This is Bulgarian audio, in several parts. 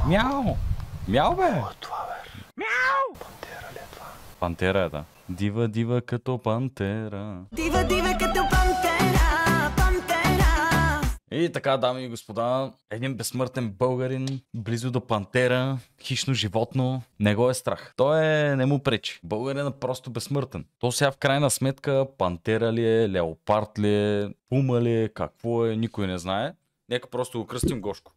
Мяу! Мяу, бе! Какво е това, бе? Мяу! Пантера ли е това? Пантера е, да. Дива, дива като пантера. Дива, дива като пантера, пантера. И така, дами и господа, един безсмъртен българин, близо до пантера, хищно животно, не го е страх. Той не му пречи. Българин е просто безсмъртен. То сега в крайна сметка пантера ли е, леопард ли е, пума ли е, какво е, никой не знае. Нека просто го кръстим Гошко.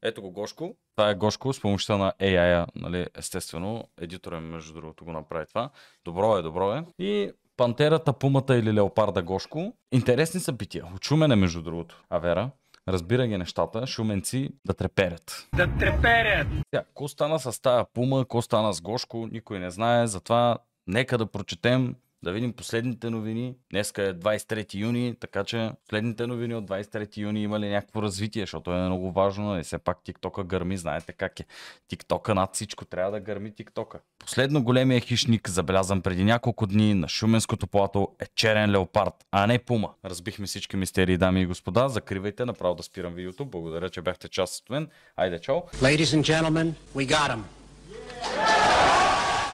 Ето го Гошко. Това е Гошко с помощта на AI-а, нали, естествено. Едитора между другото го направи това. Добро е, добро е. И пантерата, пумата или леопарда Гошко. Интересни събития. От Шумен е между другото. Авера. Разбира ги нещата. Шуменци да треперят. Да треперят! Ко стана с тая пума, ко стана с Гошко, никой не знае. Затова нека да прочетем, да видим последните новини. Днеска е 23 юни, така че последните новини от 23 юни има ли някакво развитие, защото е много важно. И все пак TikTok-а гърми, знаете как е. TikTok-а над всичко, трябва да гърми TikTok-а. Последно големия хищник, забелязан преди няколко дни на Шуменското плато, е черен леопард, а не пума. Разбихме всички мистерии, дами и господа. Закривайте, направо да спирам видеото. Благодаря, че бяхте част от мен. Айде, чао! Ladies and gentlemen, we got him.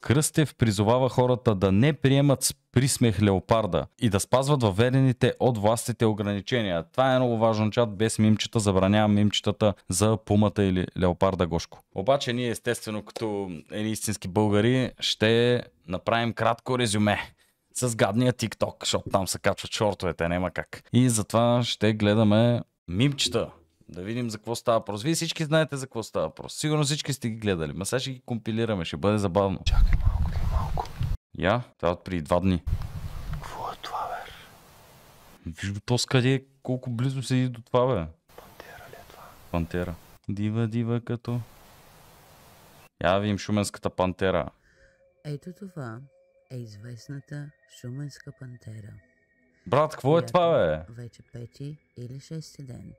Кръстев призовава хората да не приемат с присмех леопарда и да спазват въведените от властите ограничения. Това е много важно, чат, без мимчета, забранявам мимчетата за пумата или леопарда Гошко. Обаче ние естествено като истински българи ще направим кратко резюме с гадния TikTok, защото там се качват шортовете, няма как. И затова ще гледаме мимчета. Да видим за какво става въпрос. Вие всички знаете за какво става въпрос. Сигурно всички сте ги гледали. Ма сега ще ги компилираме, ще бъде забавно. Чакай малко. Я, това от преди 2 дни. Какво е това, бе? Виж го то с къде, колко близо седи до това, бе. Пантера ли е това? Пантера. Дива, дива като... Я видим шуменската пантера. Ето това е известната шуменска пантера. Брат, какво е това, бе? Вече 5 или 6 ден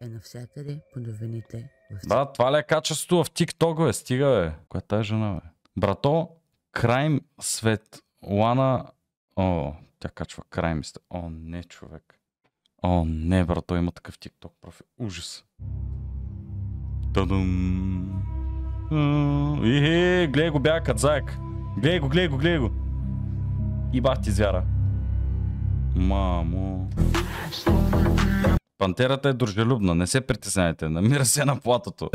е навсякъде по новините. Брат, това ли е качеството в TikTok, бе? Стига, бе. Коя е тази жена, бе? Брато, Крайм Светлана... О, тя качва Крайм. О, не, човек. О, не, брато, има такъв TikTok профил. Ужас. Тадум. Гледай го, бяга като заек. Гледай го. И бах ти звяра. Мамо. Пантерата е дружелюбна, не се притесняйте, намира се на платото.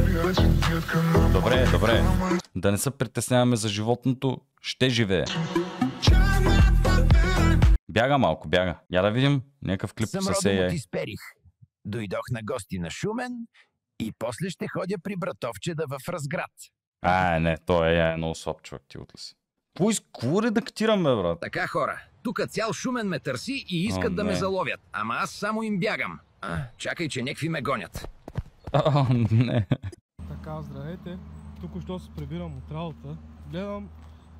Добре. Да не се притесняваме за животното, ще живее. Бяга малко. Я да видим някакъв клип с AI. Съм изперих. Дойдох на гости на Шумен и после ще ходя при братовчеда в Разград. Не, той е много слаб човек, ти отли си. Какво редактираме, брат? Така, хора, тук цял Шумен ме търси и искат да ме заловят, ама аз само им бягам. Чакай, че някакви ме гонят. Не. Така, здравейте. Току-що се прибирам от работа. Гледам,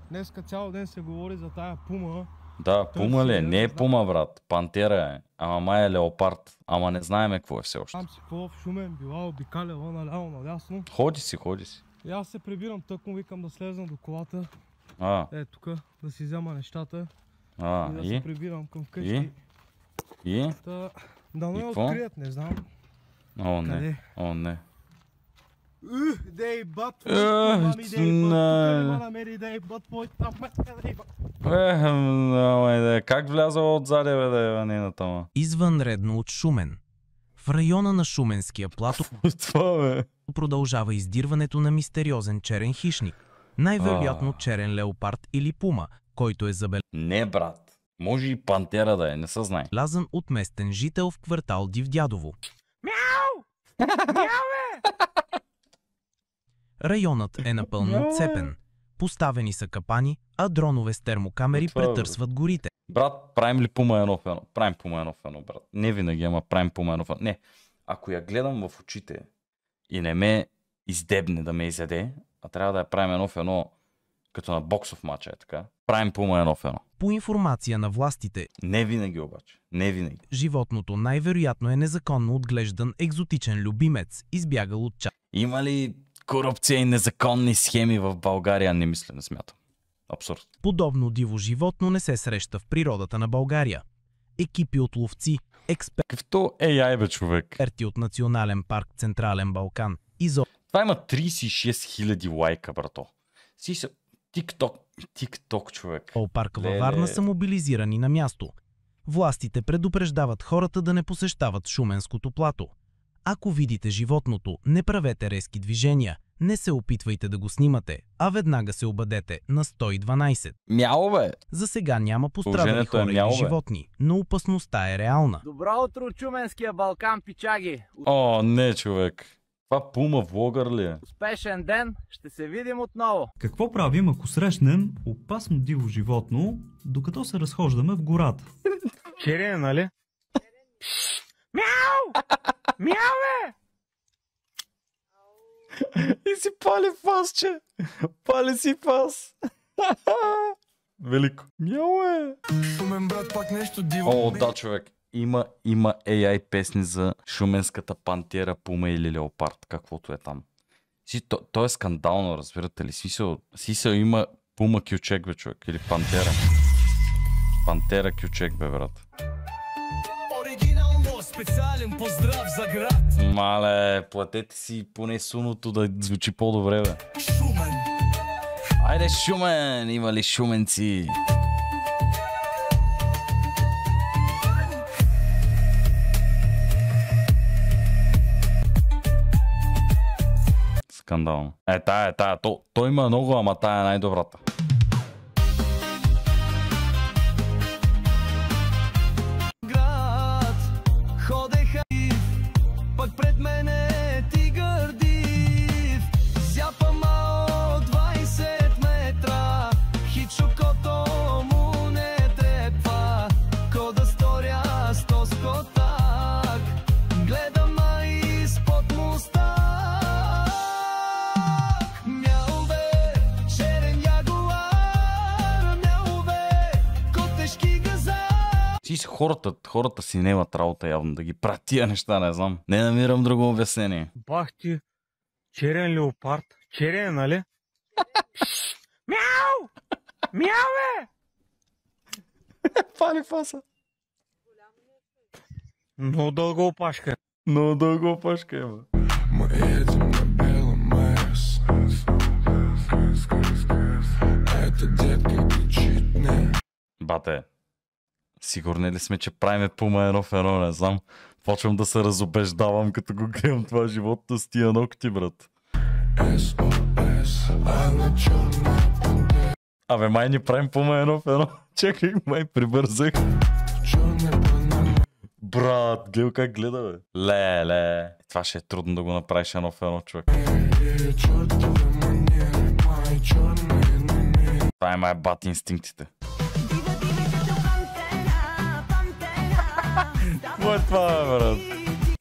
днеска цял ден се говори за тая пума. Да, пума ли е? Не е пума, брат. Пантера е. Ама май е леопард. Ама не знаеме какво е все още. Там си какво в Шумен била обикаляла наляво надясно. Ходи си. И аз се прибирам тъкмо, викам да слезам до колата. Тук, да си взема нещата. И да се прибирам към вкъщи. И? Да ме открият, не знам. О, не. Дей бат, мами, дей бат, тук не намери, дей бат, твой там, дей бат. Как влязала отзаде, бе, да е ванината, ма? Извънредно от Шумен. В района на Шуменския плато продължава издирването на мистериозен черен хищник. Най-вероятно черен леопард или пума, който е забелязан. Не, брат. Може и пантера да е, не се знае. Лазан от местен жител в квартал Дивдядово. Мяу! Мяу, бе! Районът е напълно отцепен. Поставени са капани, а дронове с термокамери претърсват горите. Брат, правим ли пума едно в едно? Правим пума едно в едно, брат. Не винаги, ама правим пума едно в едно. Не, ако я гледам в очите и не ме издебне да ме изяде, а трябва да я правим едно в едно, като на боксов матч, е така. Правим пума едно в едно. По информация на властите, не винаги обаче. Не винаги. Животното най-вероятно е незаконно отглеждан екзотичен любимец, избягал от Има ли корупция и незаконни схеми в България? Не мисля, не смятам. Абсурд. Подобно диво животно не се среща в природата на България. Екипи от ловци, експерти AI, бе, човек. от Национален парк Централен Балкан и Това има 36 000 лайка, брато. TikTok, човек. Парк във Варна са мобилизирани на място. Властите предупреждават хората да не посещават Шуменското плато. Ако видите животното, не правете резки движения, не се опитвайте да го снимате, а веднага се обадете на 112. Мяу, бе! За сега няма пострадали хора или животни, но опасността е реална. Добро утро, Шуменския Балкан, пичаги! О, не, човек. Това Пума влогър ли е? Успешен ден, ще се видим отново. Какво правим, ако срещнем опасно диво животно, докато се разхождаме в гората? Черен, нали? Мяу! Мяу, бе! И си пали фасче! Пали си фас! Велико! Мяу, е! Шумен, брат, пак нещо диво. О, да, човек. Има AI песни за шуменската пантера, пума или леопард, каквото е там. То е скандално, разбирате ли? Смисъл има пума кючек, бе, човек, или пантера. Пантера кючек, бе, брат. Оригинално специален поздрав за град. Мале, платете си поне суното да звучи по-добре, бе. Шумен. Айде, Шумен! Има ли шуменци? Скандално. Тая. Той има много, ама тая е най-добрата. Град, ходеха пък пред мене тигър див. Зяпа мал 20 метра, хичокото му не трепва. Ко да сторя с то скотак, гледам изпод моста. Хората си не имат работа явно да ги правят тия неща, не знам. Не намирам друго обяснение. Бах ти, черен леопард. Черен, нали? Мяу! Мяу, бе! Пали фаса. Много дълго опашка. Много дълго опашка има. Мы едем на белом Мерс. Эта детка кричит не. Бате, сигурни ли сме, че правиме Пума едно в едно, не знам. Почвам да се разубеждавам, като го гледам това живота с тия ногти, брат. Абе, май ни правим Пума едно в едно. Чакай, май прибързах. Брат, гледай как гледа, бе. Ле. Това ще е трудно да го направиш едно в едно, човек. Това е май бат инстинктите. Какво е това, бе, брат?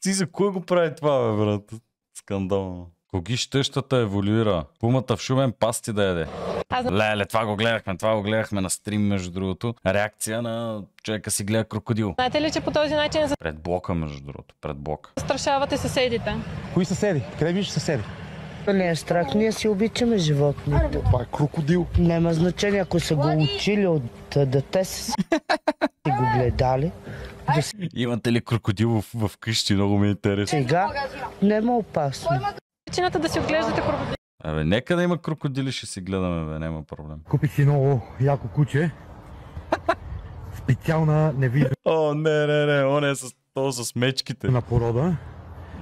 Ти за кой го прави това, бе, брат? Скандално. Когиш тъщата еволюира. Пумата в Шумен пасти да яде. Леле, това го гледахме на стрим, между другото. Реакция на човека си гледа крокодил. Знаете ли, че по този начин Пред блока, между другото, пред блока. застрашавате съседите? Кои съседи? Къде виждаш съседи? Не е страх, ние си обичаме животните. Това е крокодил. Няма значение, ако са го учили от дете си го гледали. Имате ли крокодил в къщи? Много ми е интересно. Сега няма опасно. Причината да си отглеждате крокодили. Абе, нека да има крокодили, ще си гледаме, бе, няма проблем. Купих си много яко куче. Специална невидима. О, не, он е с мечките. На порода.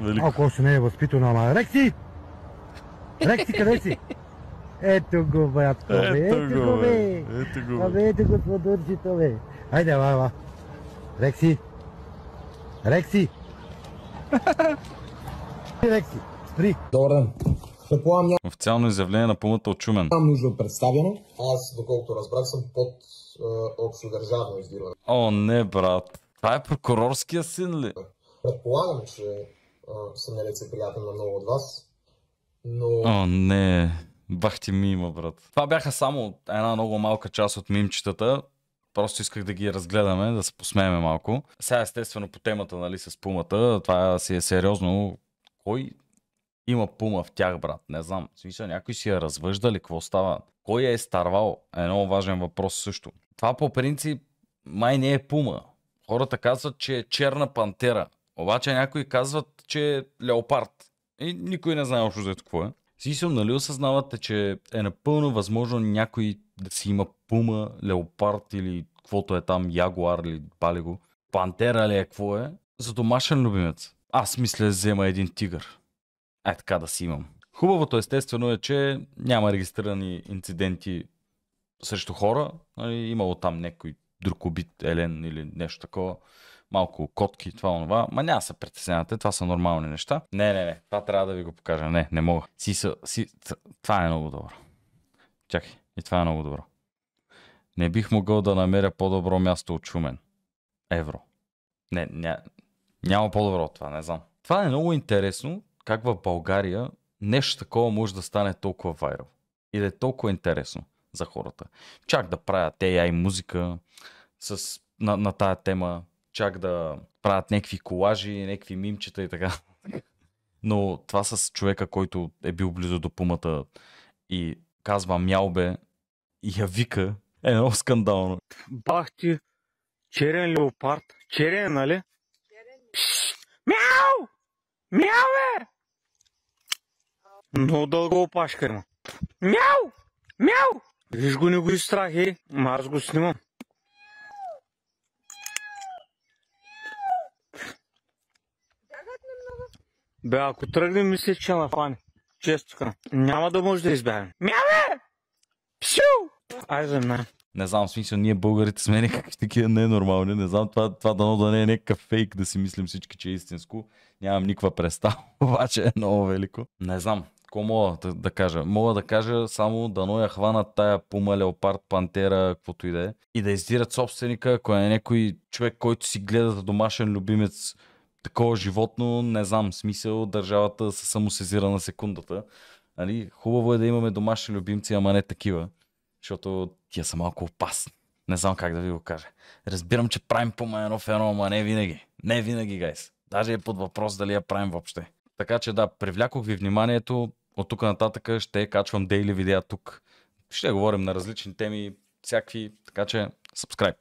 Велико. Ако още не е възпитана, ама Рекси! Рекси, къде си? Ето го, братко, бе. Ето го, бе. Абе, ето го, подурчито, бе. Хайде, ела. Рекси! Рекси! Рекси, спри! Добър ден. Предполагам, Официално изявление на Пумата от Шумен. нямам нужда от представяне. Аз, доколкото разбрах, съм под общо държавно издирване. О, не, брат. Това е прокурорския син ли? Предполагам, че съм нелицеприятен на много от вас, но... О, не. Бах ти мима, брат. Това бяха само една много малка част от мимчетата. Просто исках да ги разгледаме, да се посмееме малко. Сега естествено по темата, нали, с Пумата, това си е сериозно. Кой има Пума в тях, брат? Не знам. В смисъл, някой си я развъжда ли? Какво става? Кой я е старвал? Е много важен въпрос също. Това по принцип май не е Пума. Хората казват, че е черна пантера. Обаче някои казват, че е леопард. И никой не знае общо взето какво е. Смисъл, нали осъзнавате, че е напълно възможно някой да си има пума, леопард или каквото е там, ягуар или балего, пантера ли е, какво е, за домашен любимец. Аз мисля, взема един тигър. Така да си имам. Хубавото естествено е, че няма регистрирани инциденти срещу хора. Имало там някой друг убит елен или нещо такова. Малко котки, това онова. Ма няма се притеснявате, това са нормални неща. Не, това трябва да ви го покажа. Не мога. Това е много добро. Чакай, и това е много добро. Не бих могъл да намеря по-добро място от Шумен. Евро. Няма по-добро от това, не знам. Това е много интересно, как в България нещо такова може да стане толкова вайрал. И да е толкова интересно за хората. Чак да правят AI музика на тая тема, чак да правят някакви колажи, някакви мимчета и така. Но това с човека, който е бил близо до пумата и казва мялбе и я вика, е много скандално. Бах ти, черен леопард. Черен, нали? Мяу! Мяу, бе! Много дълго опашка има. Мяу! Мяу! Виж го, не го изстрах, аз го снимам. Бе, ако тръгнем, мисля, че на фани. Често така. Няма да може да избягаме. Мяве! Пшу! Айде, не знам, в смисъл, ние българите сме някакви такива ненормални. Не знам, това дано да не е някакъв фейк, да си мислим всички, че е истинско. Нямам никаква представа, обаче е много велико. Не знам, какво мога да кажа? Мога да кажа само дано я хванат тая пума, леопард, пантера, каквото и да е. И да издират собственика, ако е някой човек, който си гледа за домашен любимец такова животно, не знам, смисъл, държавата се самосезира на секундата. Нали? Хубаво е да имаме домашни любимци, ама не такива. Защото тия са малко опасни. Не знам как да ви го кажа. Разбирам, че правим пума едно в едно, ама не винаги. Не винаги, гайс. Даже е под въпрос дали я правим въобще. Така че да, привлякох ви вниманието. От тук нататък ще качвам дейли видеа тук. Ще говорим на различни теми, всякакви. Така че, subscribe.